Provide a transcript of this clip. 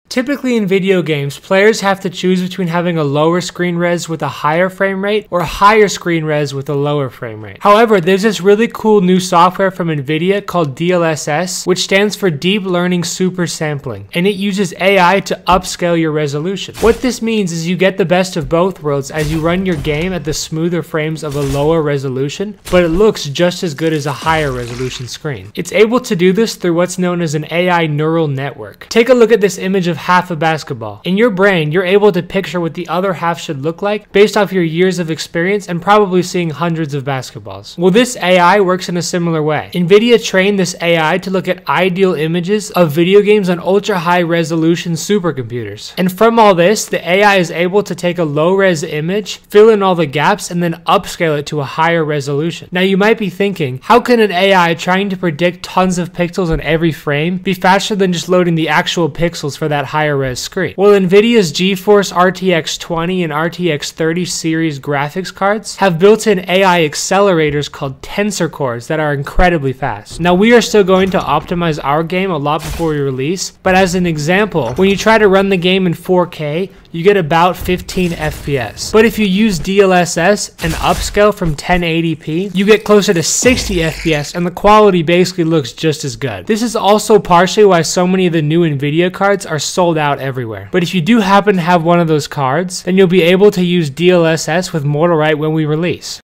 Typically in video games, players have to choose between having a lower screen res with a higher frame rate or a higher screen res with a lower frame rate. However, there's this really cool new software from Nvidia called DLSS, which stands for Deep Learning Super Sampling, and it uses AI to upscale your resolution. What this means is you get the best of both worlds as you run your game at the smoother frames of a lower resolution, but it looks just as good as a higher resolution screen. It's able to do this through what's known as an AI neural network. Take a look at this image of half a basketball. In your brain, you're able to picture what the other half should look like based off your years of experience and probably seeing hundreds of basketballs. Well, this AI works in a similar way. Nvidia trained this AI to look at ideal images of video games on ultra high resolution supercomputers. And from all this, the AI is able to take a low res image, fill in all the gaps, and then upscale it to a higher resolution. Now you might be thinking, how can an AI trying to predict tons of pixels on every frame be faster than just loading the actual pixels for that higher res screen? Well, Nvidia's GeForce RTX 20 and RTX 30 series graphics cards have built-in AI accelerators called tensor cores that are incredibly fast. Now we are still going to optimize our game a lot before we release, but as an example, when you try to run the game in 4K, you get about 15 FPS. But if you use DLSS and upscale from 1080p, you get closer to 60 FPS and the quality basically looks just as good. This is also partially why so many of the new Nvidia cards are sold out everywhere. But if you do happen to have one of those cards, then you'll be able to use DLSS with Rite when we release.